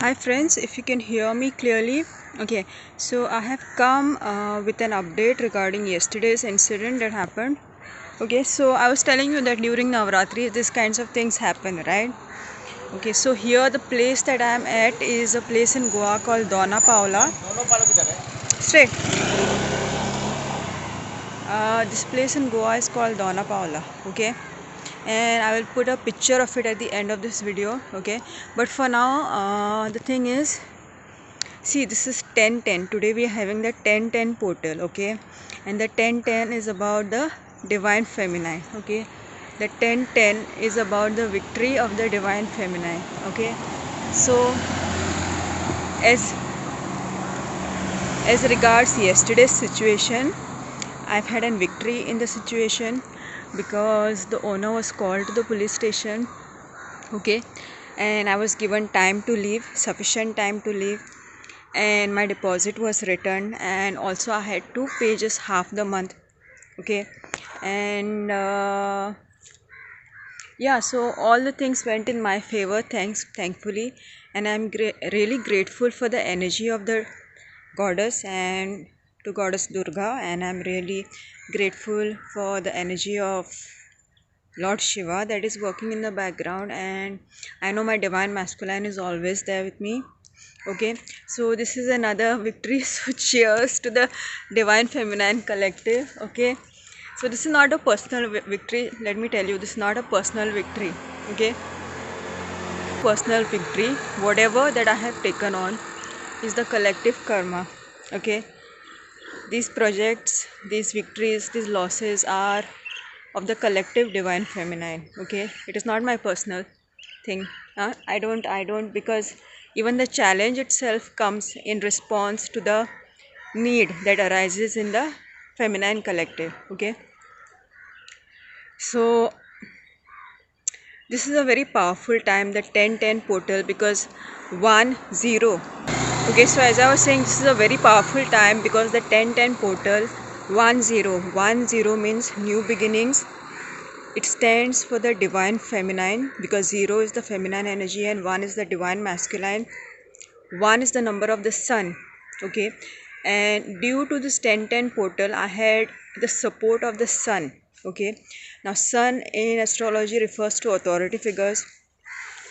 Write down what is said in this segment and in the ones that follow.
Hi friends, if you can hear me clearly. Okay, so I have come with an update regarding yesterday's incident that happened. Okay, so I was telling you that during Navratri these kinds of things happen, right? Okay, so here the place that I am at is a place in Goa called Dona Paula. Straight. This place in Goa is called Dona Paula. Okay, and I will put a picture of it at the end of this video. Okay, but for now, the thing is, see, this is 10:10. Today we are having the 10:10 portal, okay? And the 10:10 is about the divine feminine, okay? The 10:10 is about the victory of the divine feminine, okay? So, as regards yesterday's situation, I've had a victory in the situation because the owner was called to the police station, okay? And I was given time to leave, sufficient time to leave, and my deposit was returned, and also I had to pay just half the month, okay? And yeah, so all the things went in my favor, thankfully, and I'm really grateful for the energy of the goddess and to goddess Durga, and I'm really grateful for the energy of Lord Shiva that is working in the background, and I know my divine masculine is always there with me. Okay, so this is another victory. So cheers to the divine feminine collective. Okay, so this is not a personal victory. Let me tell you, this is not a personal victory. Okay, personal victory. Whatever that I have taken on is the collective karma. Okay, these projects, these victories, these losses are of the collective divine feminine. Okay, it is not my personal thing. I don't, because even the challenge itself comes in response to the need that arises in the feminine collective. Okay, so this is a very powerful time, the 10:10 portal, because 1-0. Okay, so as I was saying, this is a very powerful time because the 10:10 portal, 1-0. 1-0 means new beginnings. It stands for the divine feminine because 0 is the feminine energy and 1 is the divine masculine. 1 is the number of the sun. Okay, and due to this 10:10 portal, I had the support of the sun. Okay, now sun in astrology refers to authority figures,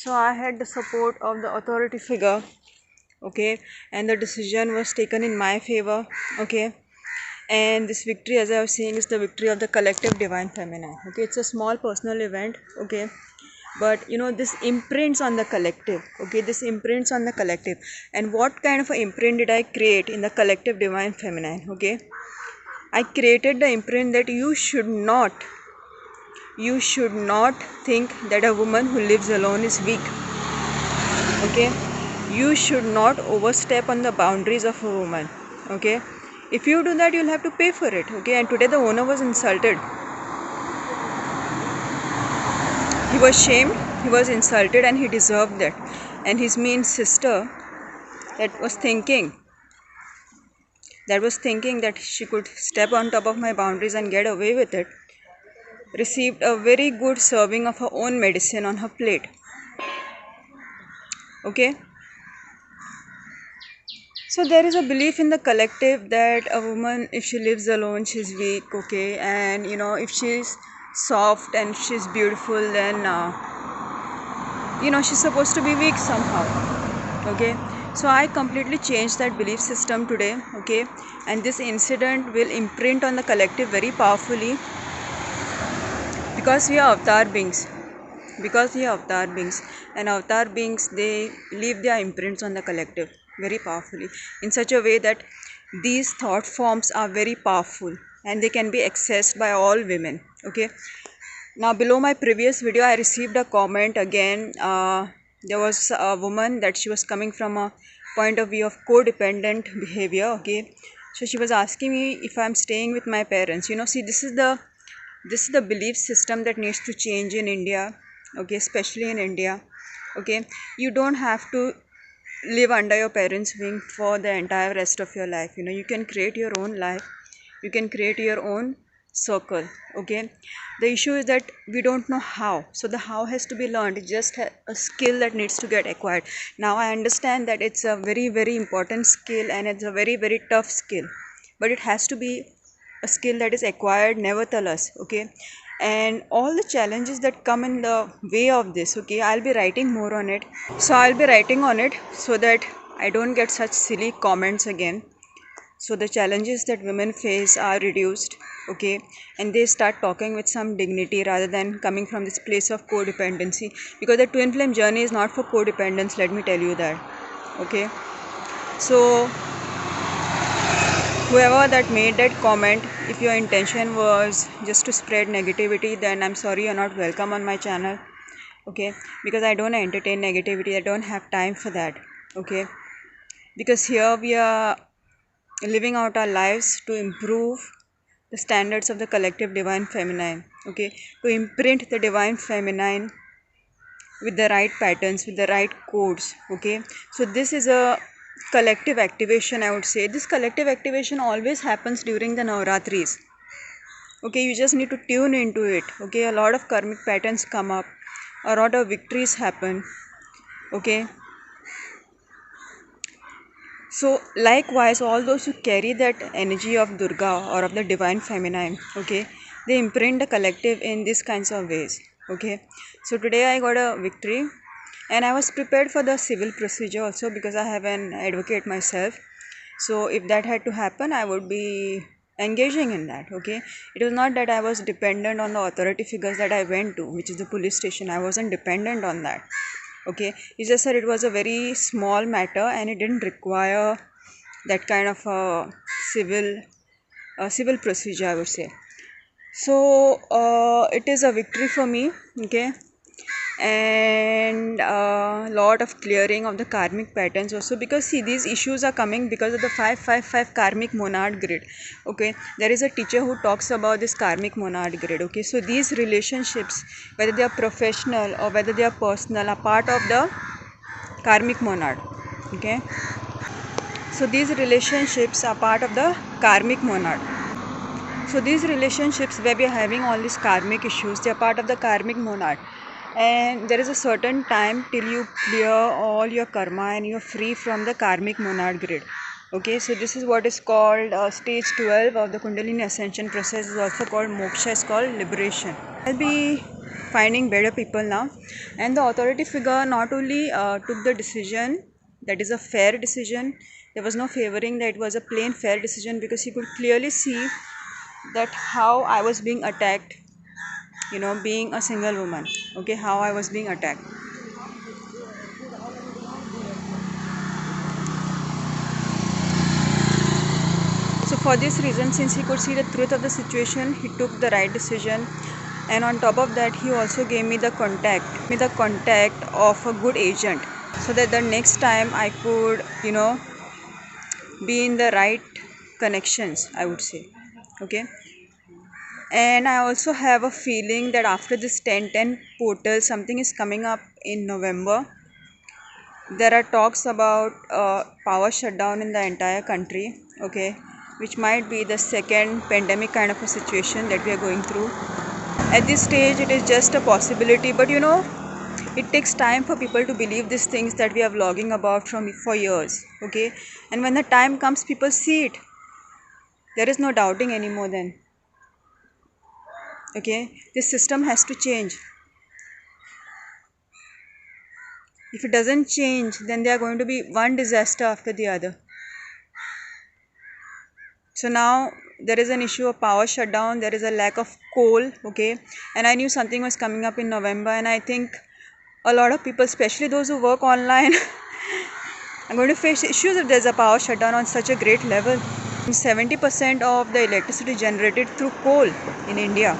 so I had the support of the authority figure. Okay, and the decision was taken in my favor. Okay, and this victory, as I was saying, is the victory of the collective divine feminine. Okay, it's a small personal event. Okay, but you know, this imprints on the collective. Okay, this imprints on the collective. And what kind of an imprint did I create in the collective divine feminine? Okay, I created the imprint that you should not think that a woman who lives alone is weak. Okay, you should not overstep on the boundaries of a woman. Okay, if you do that, you'll have to pay for it. Okay, and today the owner was insulted. He was shamed, he was insulted, and he deserved that. And his mean sister that was thinking that she could step on top of my boundaries and get away with it, received a very good serving of her own medicine on her plate. Okay, so there is a belief in the collective that a woman, if she lives alone, she's weak. Okay, and you know, if she's soft and she's beautiful, then she's supposed to be weak somehow. Okay, so I completely changed that belief system today. Okay, and this incident will imprint on the collective very powerfully because we are avatar beings. Because we are avatar beings, and avatar beings, they leave their imprints on the collective very powerfully in such a way that these thought forms are very powerful and they can be accessed by all women. Okay, now below my previous video I received a comment again. There was a woman that she was coming from a point of view of codependent behavior. Okay, so she was asking me if I'm staying with my parents. See, this is the belief system that needs to change in India. Okay, especially in India. Okay, you don't have to live under your parents' wing for the entire rest of your life. You can create your own life. You can create your own circle. Okay, the issue is that we don't know how, so the how has to be learned. It's just a skill that needs to get acquired. Now I understand that it's a very very important skill and it's a very very tough skill, but it has to be a skill that is acquired nevertheless. Okay, and all the challenges that come in the way of this, okay, I'll be writing more on it. So I'll be writing on it so that I don't get such silly comments again. So the challenges that women face are reduced, okay, and they start talking with some dignity rather than coming from this place of codependency, because the twin flame journey is not for codependence, let me tell you that. Okay, so whoever that made that comment, if your intention was just to spread negativity, then I'm sorry, you're not welcome on my channel. Okay, because I don't entertain negativity, I don't have time for that. Okay, because here we are living out our lives to improve the standards of the collective divine feminine. Okay, to imprint the divine feminine with the right patterns, with the right codes. Okay, so this is a collective activation, I would say. This collective activation always happens during the Navratris. Okay, you just need to tune into it. Okay, a lot of karmic patterns come up, a lot of victories happen. Okay, so likewise, all those who carry that energy of Durga or of the divine feminine, okay, they imprint the collective in these kinds of ways. Okay, so today I got a victory, and I was prepared for the civil procedure also because I have an advocate myself. So if that had to happen, I would be engaging in that. Okay, it was not that I was dependent on the authority figures that I went to, which is the police station. I wasn't dependent on that. Okay, he just said it was a very small matter and it didn't require that kind of a civil procedure, I would say. So it is a victory for me. Okay, and a lot of clearing of the karmic patterns also, because see, these issues are coming because of the 555 karmic monad grid. Okay, there is a teacher who talks about this karmic monad grid. Okay, so these relationships, whether they are professional or whether they are personal, are part of the karmic monad. Okay, so these relationships are part of the karmic monad. So these relationships where we are having all these karmic issues, they are part of the karmic monad, and there is a certain time till you clear all your karma and you're free from the karmic monad grid. Okay, so this is what is called stage 12 of the Kundalini ascension process, is also called moksha, is called liberation. I'll be finding better people now, and the authority figure not only took the decision that is a fair decision. There was no favoring, that it was a plain fair decision, because he could clearly see that how I was being attacked, being a single woman. Okay, how I was being attacked. So for this reason, since he could see the truth of the situation, he took the right decision. And on top of that, he also gave me the contact of a good agent, so that the next time I could, be in the right connections, I would say. Okay, and I also have a feeling that after this 1010 portal, something is coming up in November. There are talks about power shutdown in the entire country. Okay, which might be the second pandemic kind of a situation that we are going through. At this stage, it is just a possibility, but it takes time for people to believe these things that we are vlogging about for years. Okay, and when the time comes, people see it. There is no doubting anymore then. Okay, this system has to change. If it doesn't change, then there are going to be one disaster after the other. So now there is an issue of power shutdown, there is a lack of coal. Okay, and I knew something was coming up in November, and I think a lot of people, especially those who work online, are going to face issues if there's a power shutdown on such a great level. 70% of the electricity generated through coal in India.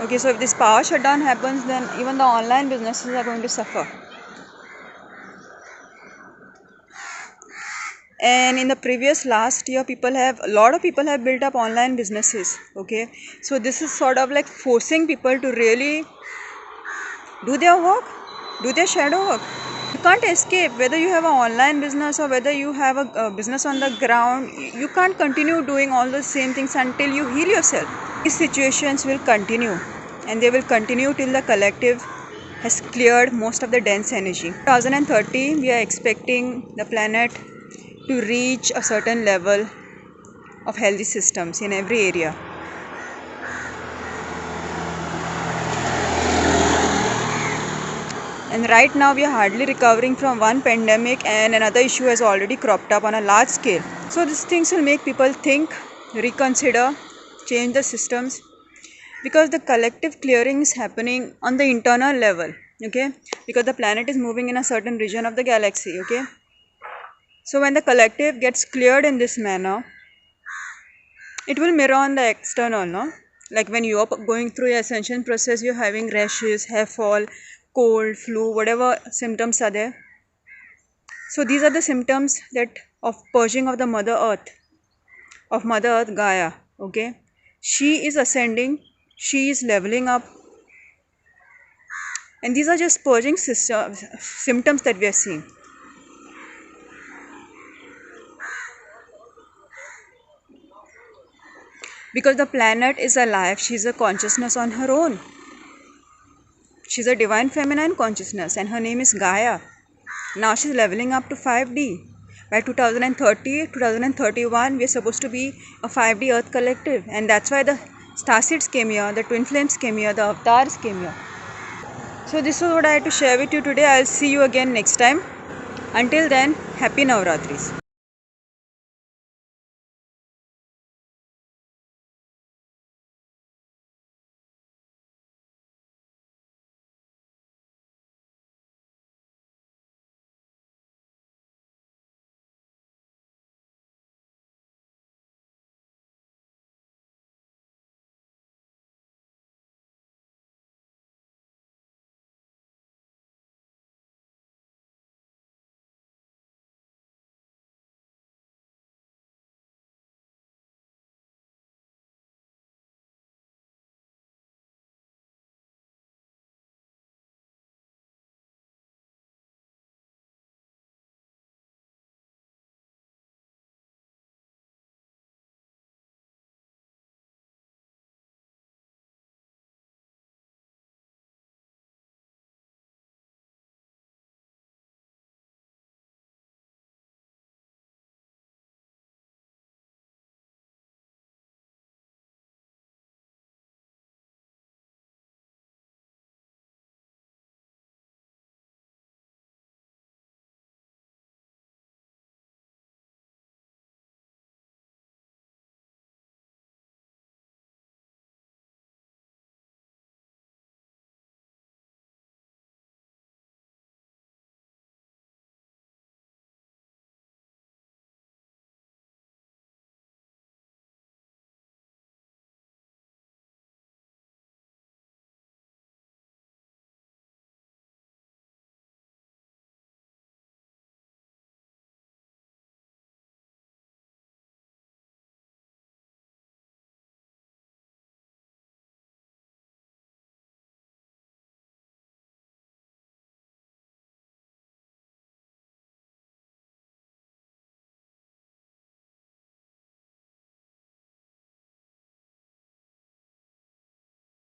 Okay, so if this power shutdown happens, then even the online businesses are going to suffer. And in the previous last year, a lot of people have built up online businesses. Okay, so this is sort of like forcing people to really do their work, do their shadow work. can't escape. Whether you have an online business or whether you have a business on the ground, you can't continue doing all the same things until you heal yourself. These situations will continue, and they will continue till the collective has cleared most of the dense energy. 2030, we are expecting the planet to reach a certain level of healthy systems in every area. And right now we are hardly recovering from one pandemic, and another issue has already cropped up on a large scale. So these things will make people think, reconsider, change the systems, because the collective clearing is happening on the internal level, okay? Because the planet is moving in a certain region of the galaxy, okay? So when the collective gets cleared in this manner, it will mirror on the external, no? Like when you are going through your ascension process, you're having rashes, hair fall, cold, flu, whatever symptoms are there. So these are the symptoms that of purging of the Mother Earth Gaia, okay? She is ascending, she is leveling up, and these are just purging symptoms that we are seeing. Because the planet is alive, she's a consciousness on her own. She's a divine feminine consciousness, and her name is Gaia. Now she's leveling up to 5D. By 2030, 2031, we're supposed to be a 5D Earth collective, and that's why the starseeds came here, the twin flames came here, the avatars came here. So this is what I had to share with you today. I'll see you again next time. Until then, happy Navratris.